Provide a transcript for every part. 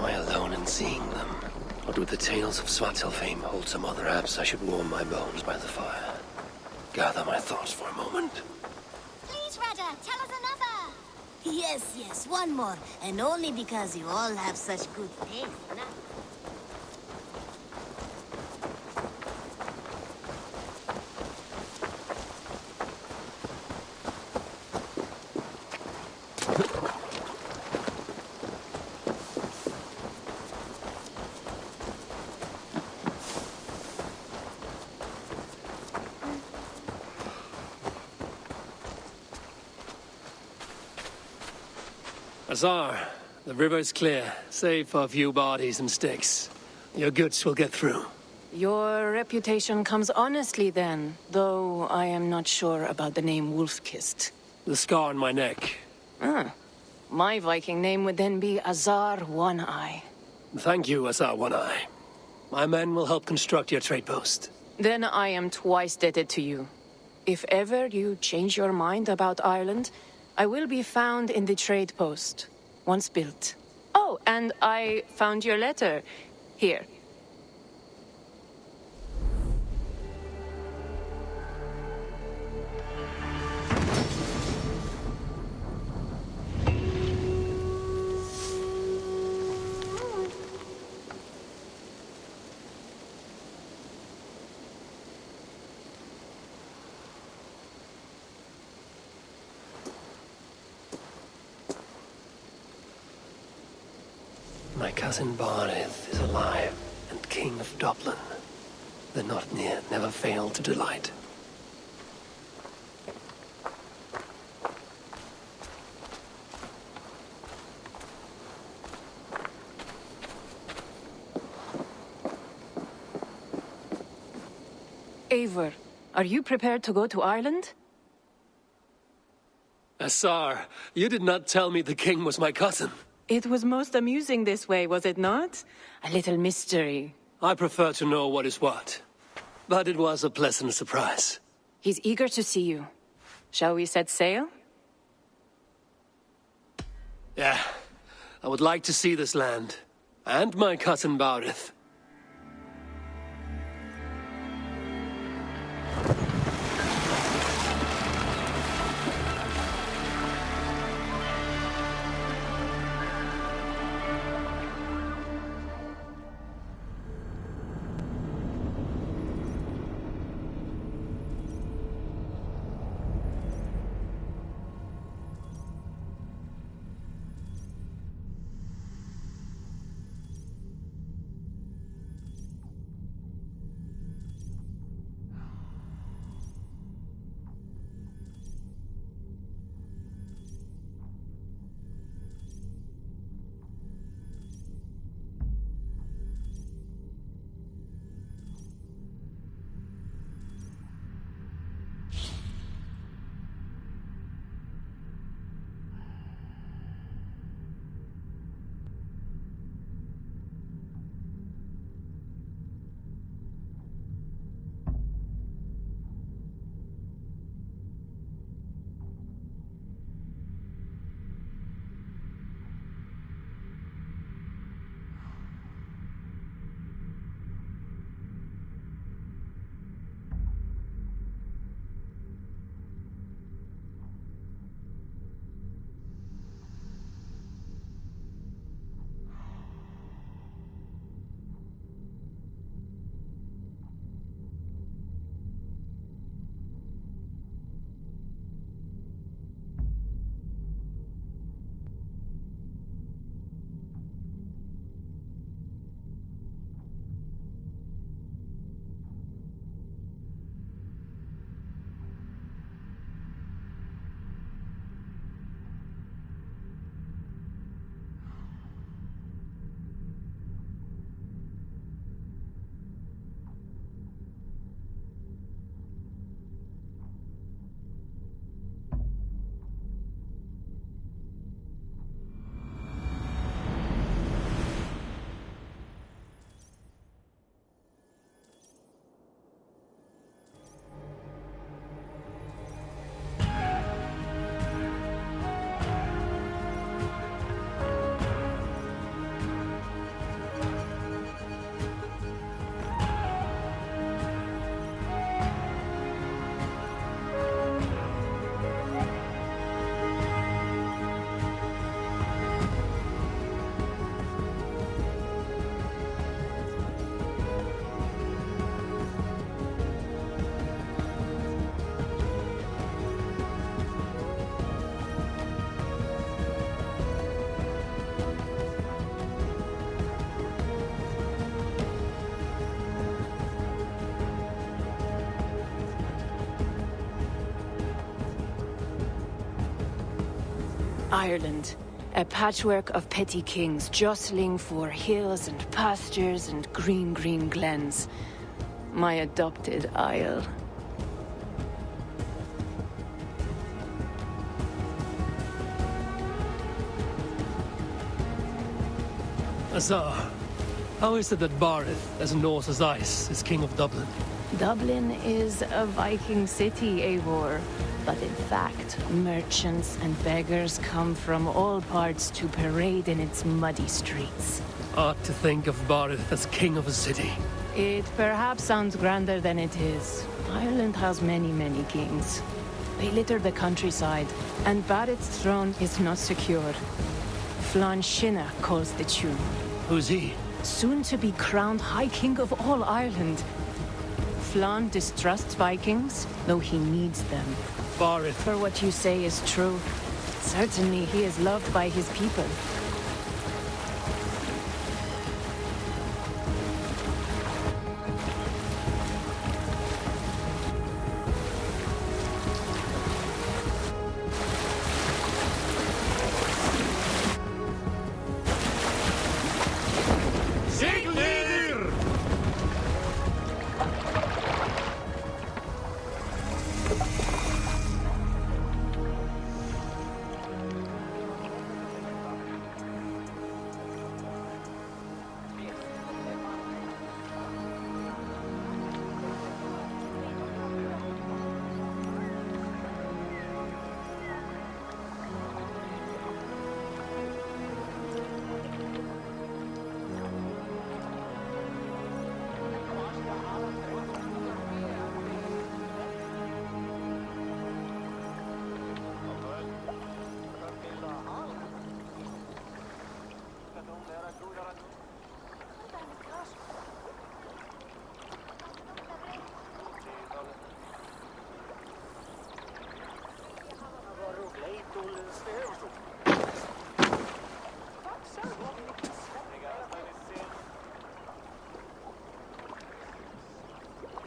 Am I alone in seeing them? Or do the tales of Svartalfheim hold some other apps I should warm my bones by the fire? Gather my thoughts for a moment. Please, Rada, tell us another! Yes, one more. And only because you all have such good taste. Azar, the river's clear, save for a few bodies and sticks. Your goods will get through. Your reputation comes honestly then, though I am not sure about the name Wolf-Kissed. The scar on my neck. My Viking name would then be Azar One-Eye. Thank you, Azar One-Eye. My men will help construct your trade post. Then I am twice indebted to you. If ever you change your mind about Ireland, I will be found in the trade post, once built. Oh, and I found your letter. Here. My cousin Barith is alive and king of Dublin. The Notnir never failed to delight. Eivor, are you prepared to go to Ireland? Azar, you did not tell me the king was my cousin. It was most amusing this way, was it not? A little mystery. I prefer to know what is what. But it was a pleasant surprise. He's eager to see you. Shall we set sail? Yeah, I would like to see this land. And my cousin Barith. Ireland. A patchwork of petty kings jostling for hills and pastures and green glens. My adopted isle. Azar, how is it that Barith, as Norse as ice, is king of Dublin? Dublin is a Viking city, Eivor. But in fact, merchants and beggars come from all parts to parade in its muddy streets. Odd to think of Barith as king of a city. It perhaps sounds grander than it is. Ireland has many kings. They litter the countryside, and Barith's throne is not secure. Flann Sinna calls the tune. Who's he? Soon to be crowned High King of all Ireland. Flann distrusts Vikings, though he needs them. Barith. For what you say is true. Certainly he is loved by his people.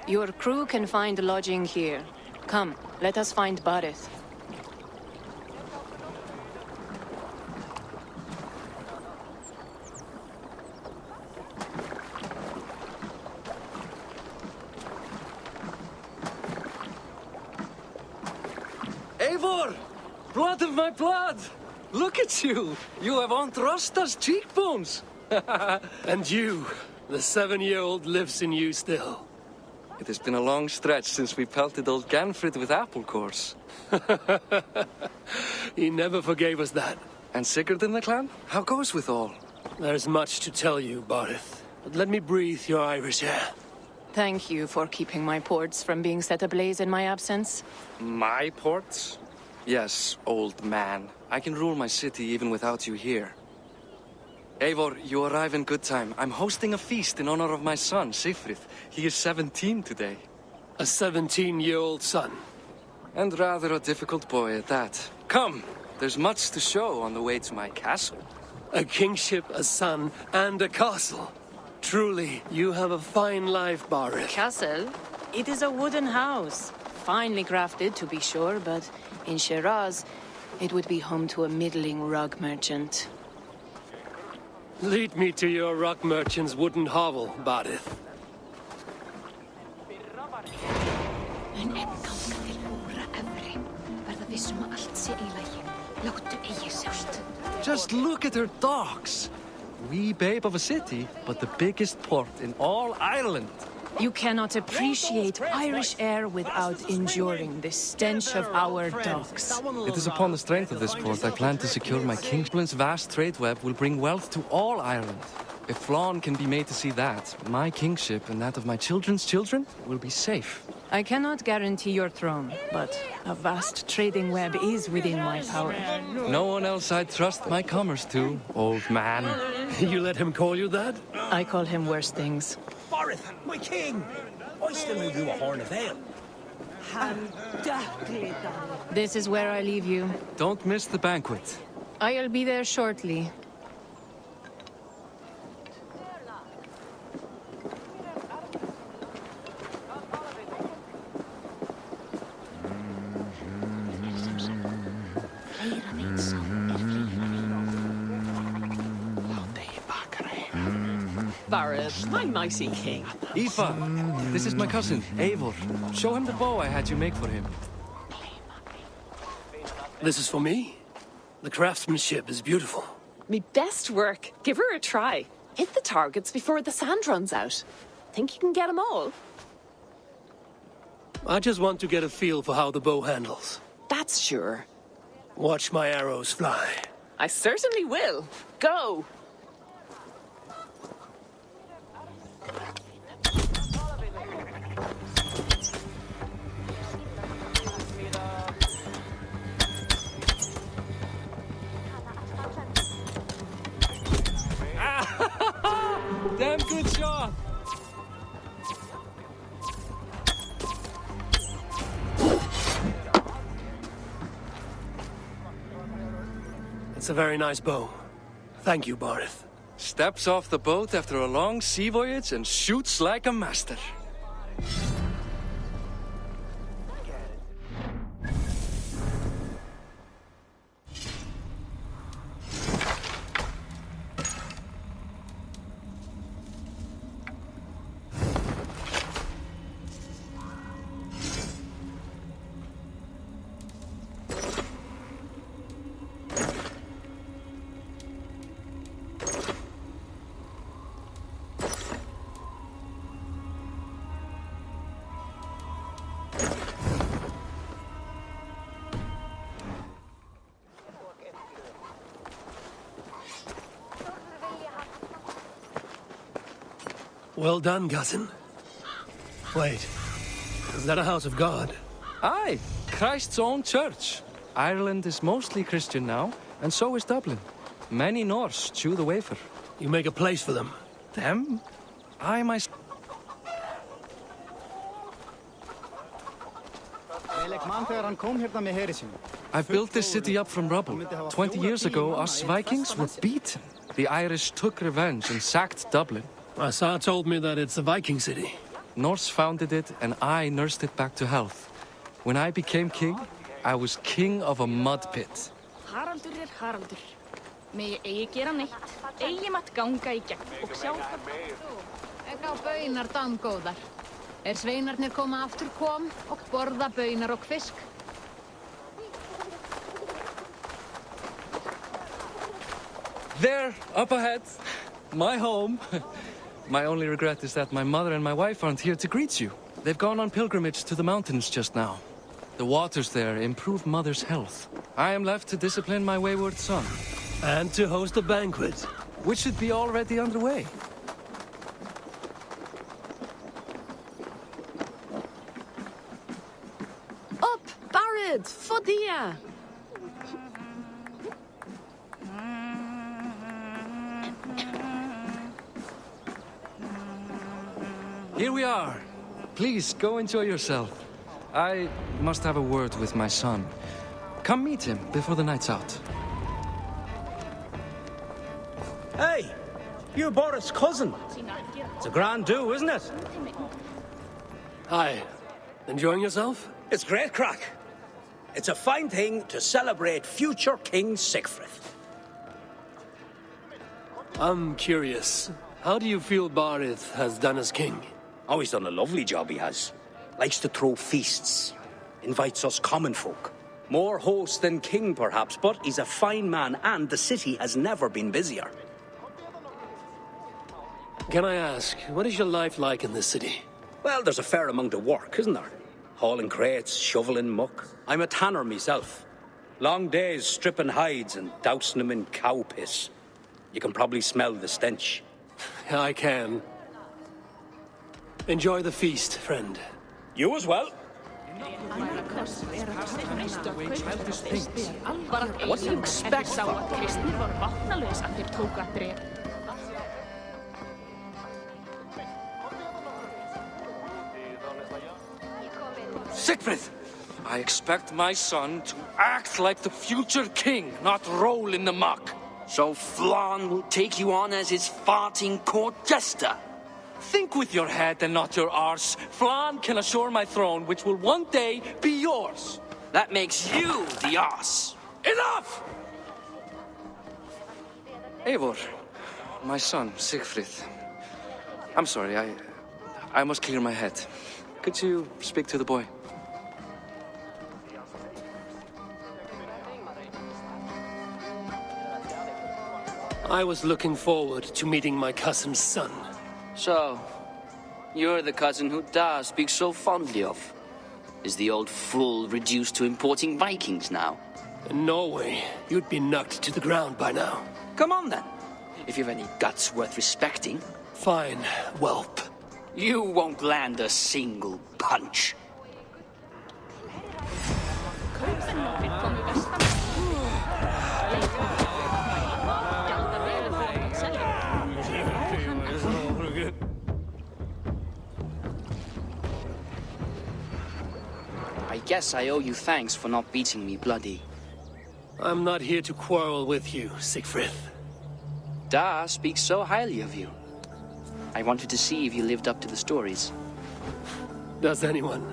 Your crew can find lodging here. Come, let us find Barith. Eivor! Blood of my blood! Look at you! You have Aunt Rosta's cheekbones! And you, the 7-year-old lives in you still. It has been a long stretch since we pelted old Ganfrid with apple cores. He never forgave us that. And Sigurd in the clan? How goes with all? There's much to tell you, Barith. But let me breathe your Irish air. Thank you for keeping my ports from being set ablaze in my absence. My ports? Yes, old man. I can rule my city even without you here. Eivor, you arrive in good time. I'm hosting a feast in honor of my son, Sigfrid. He is 17 today. A 17-year-old son. And rather a difficult boy at that. Come, there's much to show on the way to my castle. A kingship, a son, and a castle. Truly, you have a fine life, Barith. Castle? It is a wooden house. Finely crafted, to be sure, but in Shiraz, it would be home to a middling rug merchant. Lead me to your rock merchant's wooden hovel, Barith. Just look at her docks. Wee babe of a city, but the biggest port in all Ireland. You cannot appreciate Irish air without enduring the stench of our docks. It is upon the strength of this port I plan to secure my kingdom's vast trade web will bring wealth to all Ireland. If Flann can be made to see that, my kingship and that of my children's children will be safe. I cannot guarantee your throne, but a vast trading web is within my power. No one else I'd trust my commerce to, old man. You let him call you that? I call him worse things. Barith, my king! I still owe you a horn of ale. This is where I leave you. Don't miss the banquet. I'll be there shortly. Barad, my mighty king. Aoife, this is my cousin, Eivor. Show him the bow I had you make for him. This is for me? The craftsmanship is beautiful. Me best work. Give her a try. Hit the targets before the sand runs out. Think you can get them all? I just want to get a feel for how the bow handles. That's sure. Watch my arrows fly. I certainly will. Go! Damn good shot! It's a very nice bow. Thank you, Barith. Steps off the boat after a long sea voyage and shoots like a master. Well done, cousin. Wait, is that a house of God? Aye, Christ's own church. Ireland is mostly Christian now, and so is Dublin. Many Norse chew the wafer. You make a place for them. Them? I myself... I built this city up from rubble. 20 years ago, us Vikings were beaten. The Irish took revenge and sacked Dublin. Asa told me that it's a Viking city. Norse founded it, and I nursed it back to health. When I became king, I was king of a mud pit. Haraldur Haraldur. Megi eigi gera neitt. Eigi mátt ganga í gegn og sjá hvað. Ega baunar damgóðar. Sveinarnir koma aftur kom og borða baunar og fisk. There, up ahead, my home. My only regret is that my mother and my wife aren't here to greet you. They've gone on pilgrimage to the mountains just now. The waters there improve mother's health. I am left to discipline my wayward son. And to host a banquet. Which should be already underway. Up, Barad, Fodia! Here we are. Please, go enjoy yourself. I must have a word with my son. Come meet him before the night's out. Hey, you're Boris' cousin. It's a grand do, isn't it? Hi. Enjoying yourself? It's great crack. It's a fine thing to celebrate future King Sigfrid. I'm curious. How do you feel Barith has done as king? Oh, he's done a lovely job, he has. Likes to throw feasts. Invites us common folk. More host than king, perhaps, but he's a fine man, and the city has never been busier. Can I ask, what is your life like in this city? Well, there's a fair amount of work, isn't there? Hauling crates, shoveling muck. I'm a tanner myself. Long days stripping hides and dousing them in cow piss. You can probably smell the stench. I can. Enjoy the feast, friend. You as well. What do you expect? Sigfrid! I expect my son to act like the future king, not roll in the muck. So Flann will take you on as his farting court jester? Think with your head and not your arse. Flann can assure my throne, which will one day be yours. That makes you the arse. Enough! Eivor, my son, Sigfrid. I'm sorry, I must clear my head. Could you speak to the boy? I was looking forward to meeting my cousin's son. So, you're the cousin who Da speaks so fondly of. Is the old fool reduced to importing Vikings now? In Norway, you'd be knocked to the ground by now. Come on then, if you've any guts worth respecting. Fine, whelp. You won't land a single punch. I guess I owe you thanks for not beating me bloody. I'm not here to quarrel with you, Siegfried. Da speaks so highly of you. I wanted to see if you lived up to the stories. Does anyone?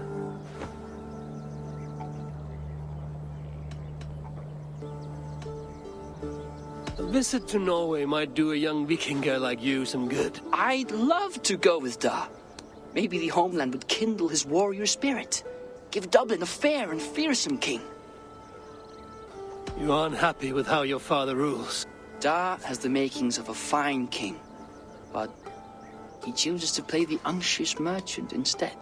A visit to Norway might do a young Vikinger like you some good. I'd love to go with Da. Maybe the homeland would kindle his warrior spirit. Give Dublin a fair and fearsome king. You aren't happy with how your father rules. Da has the makings of a fine king, but he chooses to play the unctuous merchant instead.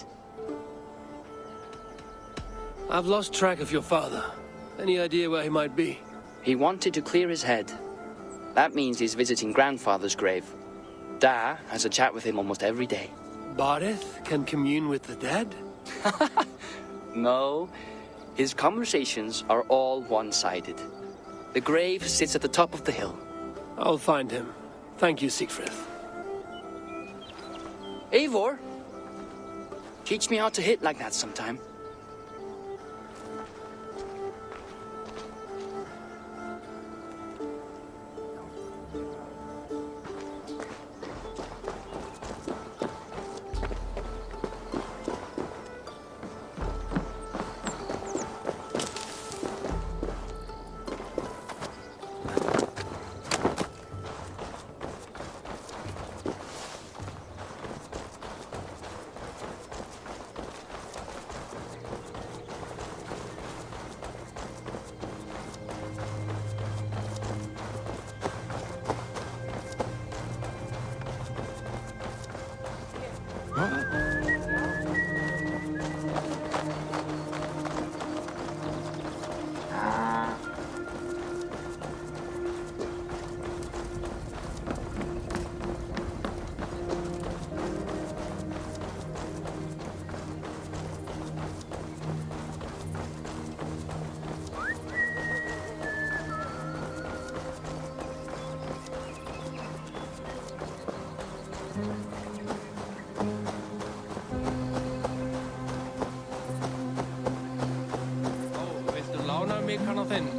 I've lost track of your father. Any idea where he might be? He wanted to clear his head. That means he's visiting grandfather's grave. Da has a chat with him almost every day. Barith can commune with the dead? No, his conversations are all one-sided. The grave sits at the top of the hill. I'll find him. Thank you, Siegfried. Eivor, teach me how to hit like that sometime. Lána mig kann á þinn.